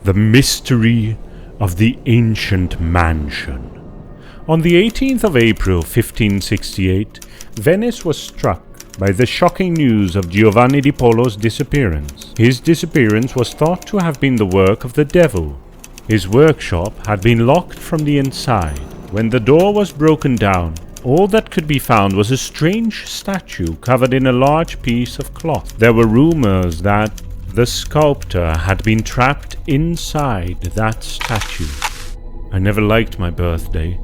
The mystery of the ancient mansion. On the 18th of April 1568, Venice was struck by the shocking news of Giovanni di Polo's disappearance. His disappearance was thought to have been the work of the devil. His workshop had been locked from the inside. When the door was broken down, all that could be found was a strange statue covered in a large piece of cloth. There were rumors that the sculptor had been trapped inside that statue. I never liked my birthday.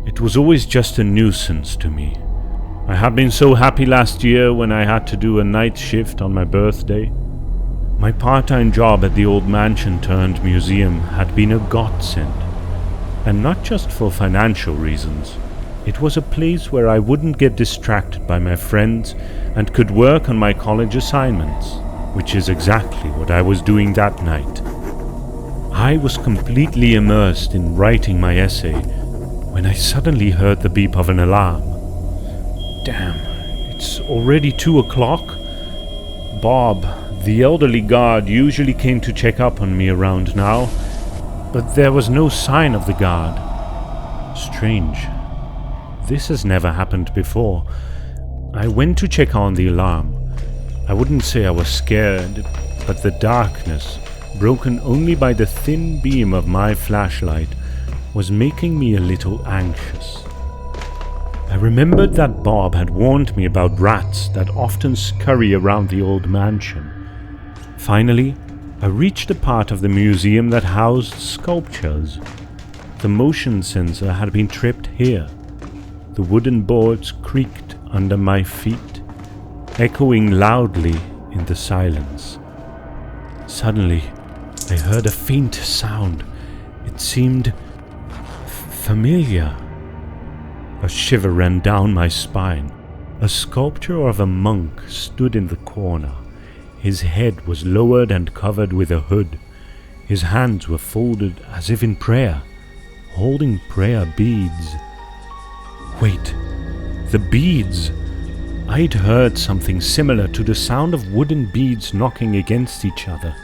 It was always just a nuisance to me. I had been so happy last year when I had to do a night shift on my birthday. My part-time job at the old mansion turned museum had been a godsend. And not just for financial reasons. It was a place where I wouldn't get distracted by my friends and could work on my college assignments, which is exactly what I was doing that night. I was completely immersed in writing my essay when I suddenly heard the beep of an alarm. Damn, it's already 2 o'clock? Bob, the elderly guard, usually came to check up on me around now, but there was no sign of the guard. Strange. This has never happened before. I went to check on the alarm. I wouldn't say I was scared, but the darkness, broken only by the thin beam of my flashlight, was making me a little anxious. I remembered that Bob had warned me about rats that often scurry around the old mansion. Finally, I reached a part of the museum that housed sculptures. The motion sensor had been tripped here. The wooden boards creaked under my feet, echoing loudly in the silence. Suddenly, I heard a faint sound. It seemed familiar. A shiver ran down my spine. A sculpture of a monk stood in the corner. His head was lowered and covered with a hood. His hands were folded as if in prayer, holding prayer beads. Wait, the beads! I'd heard something similar to the sound of wooden beads knocking against each other.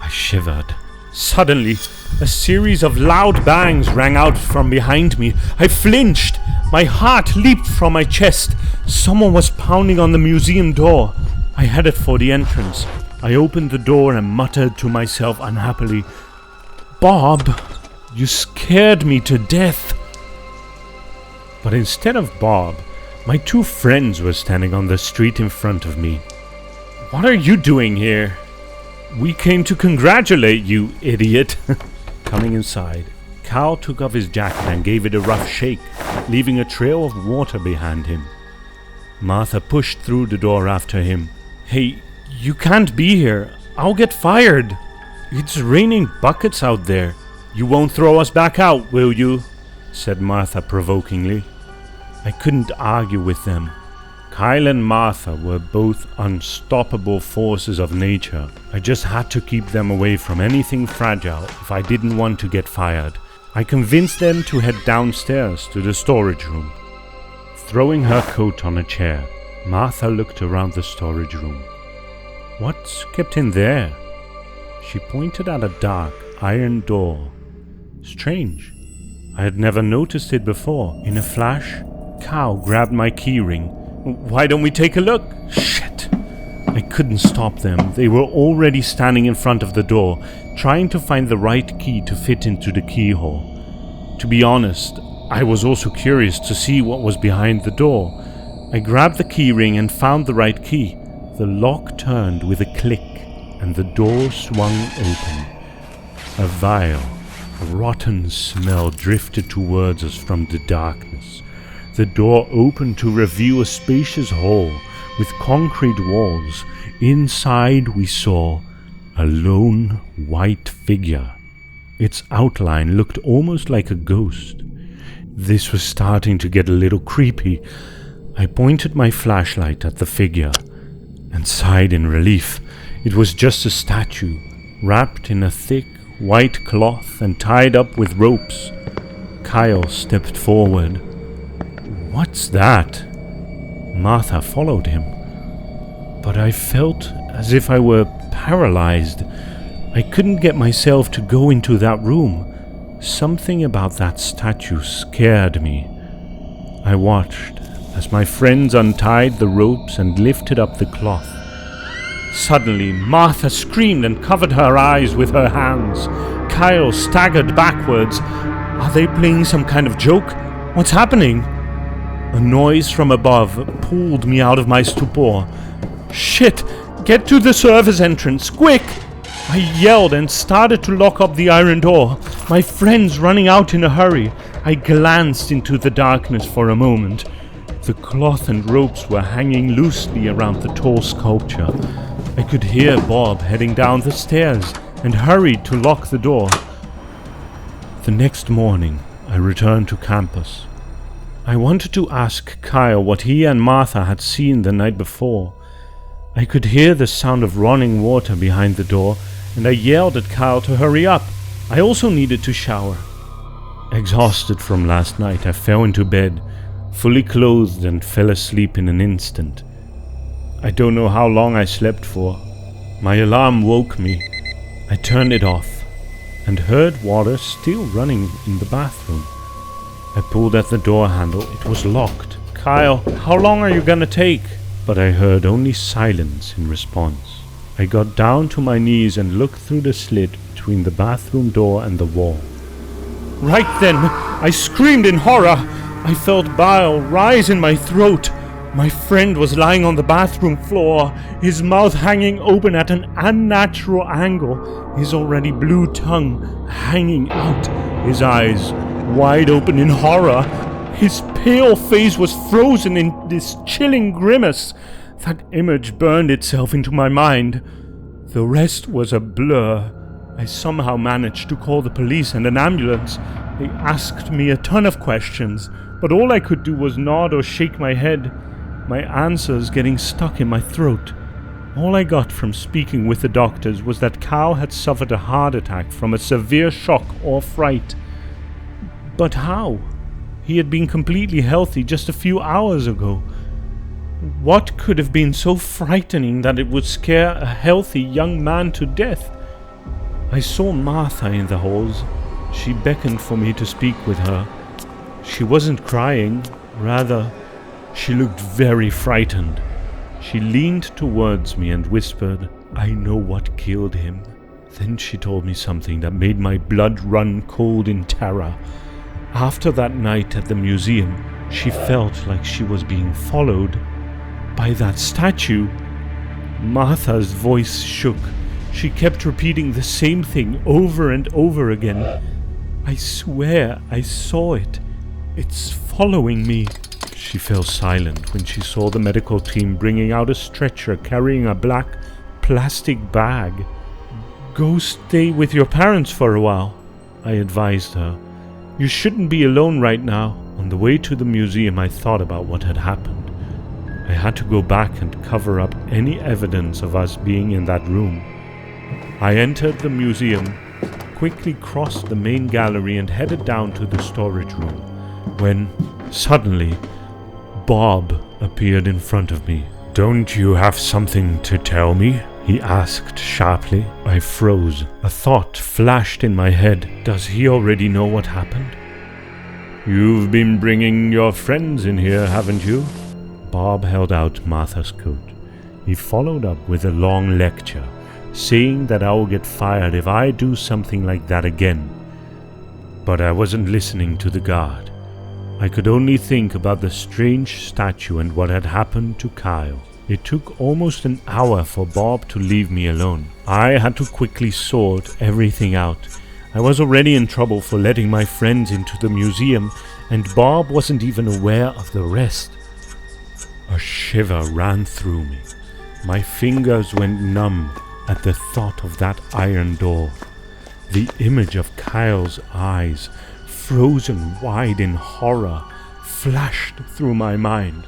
I shivered. Suddenly, a series of loud bangs rang out from behind me. I flinched. My heart leaped from my chest. Someone was pounding on the museum door. I headed for the entrance. I opened the door and muttered to myself unhappily, "Bob, you scared me to death." But instead of Bob, my 2 friends were standing on the street in front of me. "What are you doing here?" "We came to congratulate you, idiot." Coming inside, Cal took off his jacket and gave it a rough shake, leaving a trail of water behind him. Martha pushed through the door after him. "Hey, you can't be here. I'll get fired. It's raining buckets out there. You won't throw us back out, will you?" said Martha provokingly. I couldn't argue with them. Kyle and Martha were both unstoppable forces of nature. I just had to keep them away from anything fragile if I didn't want to get fired. I convinced them to head downstairs to the storage room. Throwing her coat on a chair, Martha looked around the storage room. "What's kept in there?" She pointed at a dark iron door. Strange. I had never noticed it before. In a flash, Cal grabbed my keyring. "Why don't we take a look?" Shit! I couldn't stop them. They were already standing in front of the door, trying to find the right key to fit into the keyhole. To be honest, I was also curious to see what was behind the door. I grabbed the keyring and found the right key. The lock turned with a click, and the door swung open. A vile, rotten smell drifted towards us from the darkness. The door opened to reveal a spacious hall with concrete walls. Inside we saw a lone white figure. Its outline looked almost like a ghost. This was starting to get a little creepy. I pointed my flashlight at the figure and sighed in relief. It was just a statue, wrapped in a thick white cloth and tied up with ropes. Kyle stepped forward. "What's that?" Martha followed him. But I felt as if I were paralyzed. I couldn't get myself to go into that room. Something about that statue scared me. I watched as my friends untied the ropes and lifted up the cloth. Suddenly, Martha screamed and covered her eyes with her hands. Kyle staggered backwards. Are they playing some kind of joke? What's happening? A noise from above pulled me out of my stupor. Shit! Get to the service entrance, quick! I yelled and started to lock up the iron door, my friends running out in a hurry. I glanced into the darkness for a moment. The cloth and ropes were hanging loosely around the tall sculpture. I could hear Bob heading down the stairs and hurried to lock the door. The next morning, I returned to campus. I wanted to ask Kyle what he and Martha had seen the night before. I could hear the sound of running water behind the door, and I yelled at Kyle to hurry up. I also needed to shower. Exhausted from last night, I fell into bed, fully clothed, and fell asleep in an instant. I don't know how long I slept for. My alarm woke me. I turned it off and heard water still running in the bathroom. I pulled at the door handle. It was locked. Kyle, how long are you gonna take? But I heard only silence in response. I got down to my knees and looked through the slit between the bathroom door and the wall. Right then, I screamed in horror. I felt bile rise in my throat. My friend was lying on the bathroom floor, his mouth hanging open at an unnatural angle, his already blue tongue hanging out, his eyes wide open in horror. His pale face was frozen in this chilling grimace. That image burned itself into my mind. The rest was a blur. I somehow managed to call the police and an ambulance. They asked me a ton of questions, but all I could do was nod or shake my head, my answers getting stuck in my throat. All I got from speaking with the doctors was that Kyle had suffered a heart attack from a severe shock or fright. But how? He had been completely healthy just a few hours ago. What could have been so frightening that it would scare a healthy young man to death? I saw Martha in the halls. She beckoned for me to speak with her. She wasn't crying, rather, she looked very frightened. She leaned towards me and whispered, "I know what killed him." Then she told me something that made my blood run cold in terror. After that night at the museum, she felt like she was being followed by that statue. Martha's voice shook. She kept repeating the same thing over and over again. "I swear I saw it. It's following me." She fell silent when she saw the medical team bringing out a stretcher carrying a black plastic bag. "Go stay with your parents for a while," I advised her. "You shouldn't be alone right now." On the way to the museum, I thought about what had happened. I had to go back and cover up any evidence of us being in that room. I entered the museum, quickly crossed the main gallery and headed down to the storage room, when, suddenly, Bob appeared in front of me. "Don't you have something to tell me?" he asked sharply. I froze. A thought flashed in my head. Does he already know what happened? "You've been bringing your friends in here, haven't you?" Bob held out Martha's coat. He followed up with a long lecture, saying that I will get fired if I do something like that again. But I wasn't listening to the guard. I could only think about the strange statue and what had happened to Kyle. It took almost an hour for Bob to leave me alone. I had to quickly sort everything out. I was already in trouble for letting my friends into the museum, and Bob wasn't even aware of the rest. A shiver ran through me. My fingers went numb at the thought of that iron door. The image of Kyle's eyes, frozen wide in horror, flashed through my mind.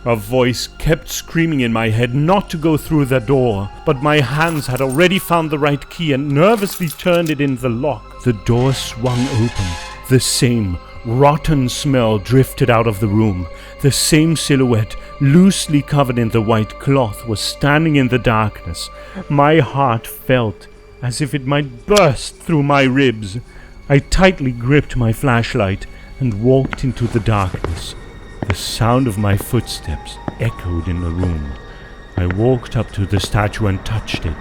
A voice kept screaming in my head not to go through the door, but my hands had already found the right key and nervously turned it in the lock. The door swung open. The same rotten smell drifted out of the room. The same silhouette, loosely covered in the white cloth, was standing in the darkness. My heart felt as if it might burst through my ribs. I tightly gripped my flashlight and walked into the darkness. The sound of my footsteps echoed in the room. I walked up to the statue and touched it.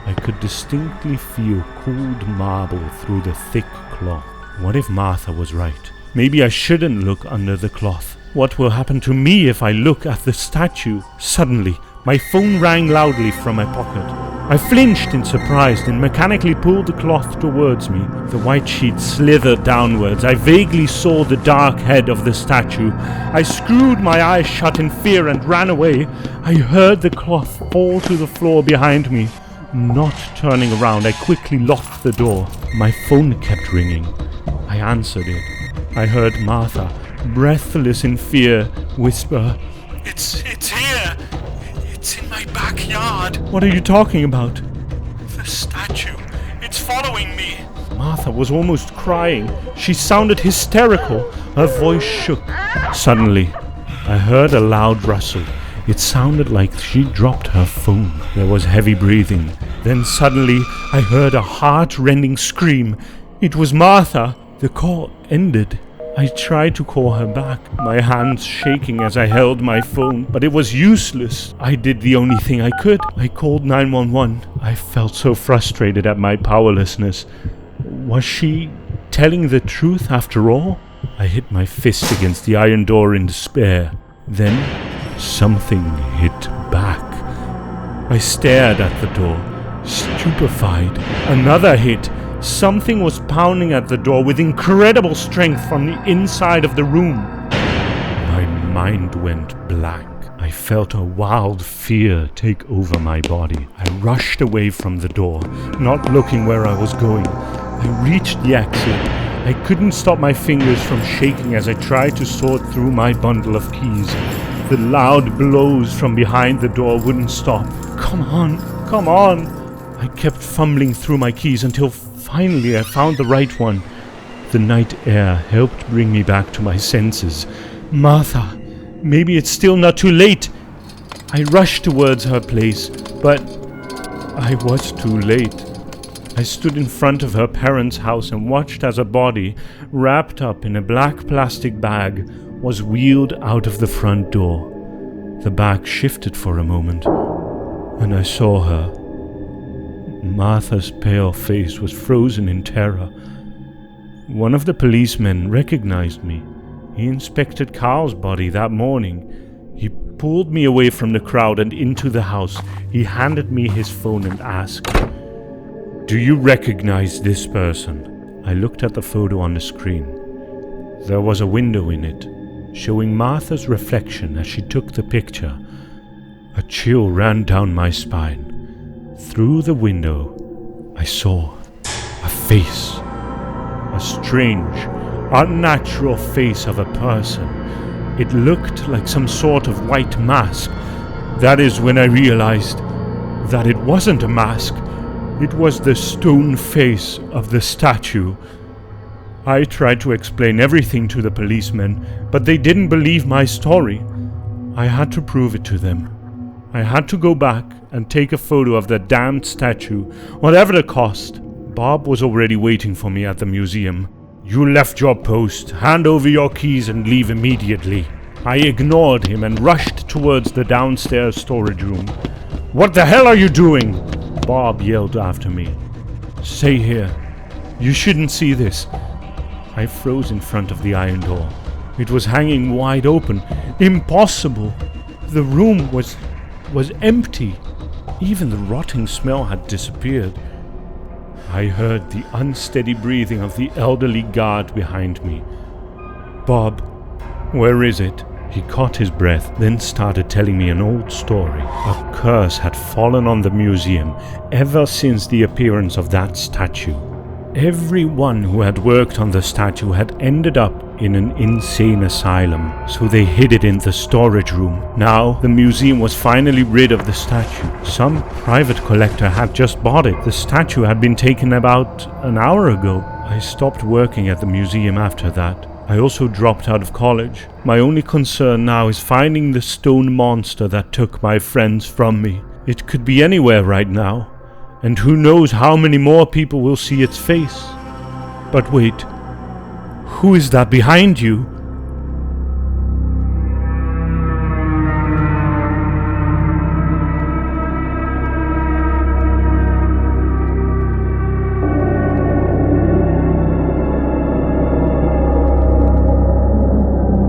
I could distinctly feel cooled marble through the thick cloth. What if Martha was right? Maybe I shouldn't look under the cloth. What will happen to me if I look at the statue? Suddenly, my phone rang loudly from my pocket. I flinched in surprise and mechanically pulled the cloth towards me. The white sheet slithered downwards. I vaguely saw the dark head of the statue. I screwed my eyes shut in fear and ran away. I heard the cloth fall to the floor behind me. Not turning around, I quickly locked the door. My phone kept ringing. I answered it. I heard Martha, breathless in fear, whisper, It's here! It's in my backyard! What are you talking about? The statue. It's following me! Martha was almost crying. She sounded hysterical. Her voice shook. Suddenly, I heard a loud rustle. It sounded like she dropped her phone. There was heavy breathing. Then suddenly, I heard a heart-rending scream. It was Martha. The call ended. I tried to call her back, my hands shaking as I held my phone, but it was useless. I did the only thing I could. I called 911. I felt so frustrated at my powerlessness. Was she telling the truth after all? I hit my fist against the iron door in despair. Then something hit back. I stared at the door, stupefied. Another hit. Something was pounding at the door with incredible strength from the inside of the room. My mind went blank. I felt a wild fear take over my body. I rushed away from the door, not looking where I was going. I reached the exit. I couldn't stop my fingers from shaking as I tried to sort through my bundle of keys. The loud blows from behind the door wouldn't stop. Come on, come on. I kept fumbling through my keys until finally I found the right one. The night air helped bring me back to my senses. Martha, maybe it's still not too late. I rushed towards her place, but I was too late. I stood in front of her parents' house and watched as a body, wrapped up in a black plastic bag, was wheeled out of the front door. The bag shifted for a moment, and I saw her. Martha's pale face was frozen in terror. One of the policemen recognized me. He inspected Carl's body that morning. He pulled me away from the crowd and into the house. He handed me his phone and asked, "Do you recognize this person?" I looked at the photo on the screen. There was a window in it, showing Martha's reflection as she took the picture. A chill ran down my spine. Through the window, I saw a face. A strange, unnatural face of a person. It looked like some sort of white mask. That is when I realized that it wasn't a mask. It was the stone face of the statue. I tried to explain everything to the policemen, but they didn't believe my story. I had to prove it to them. I had to go back and take a photo of the damned statue, whatever the cost. Bob was already waiting for me at the museum. "You left your post. Hand over your keys and leave immediately." I ignored him and rushed towards the downstairs storage room. "What the hell are you doing?" Bob yelled after me. "Stay here. You shouldn't see this." I froze in front of the iron door. It was hanging wide open. Impossible. The room was empty. Even the rotting smell had disappeared. I heard the unsteady breathing of the elderly guard behind me. "Bob, where is it?" He caught his breath, then started telling me an old story. A curse had fallen on the museum ever since the appearance of that statue. Everyone who had worked on the statue had ended up in an insane asylum, so they hid it in the storage room. Now, the museum was finally rid of the statue. Some private collector had just bought it. The statue had been taken about an hour ago. I stopped working at the museum after that. I also dropped out of college. My only concern now is finding the stone monster that took my friends from me. It could be anywhere right now. and who knows how many more people will see its face. But wait, who is that behind you?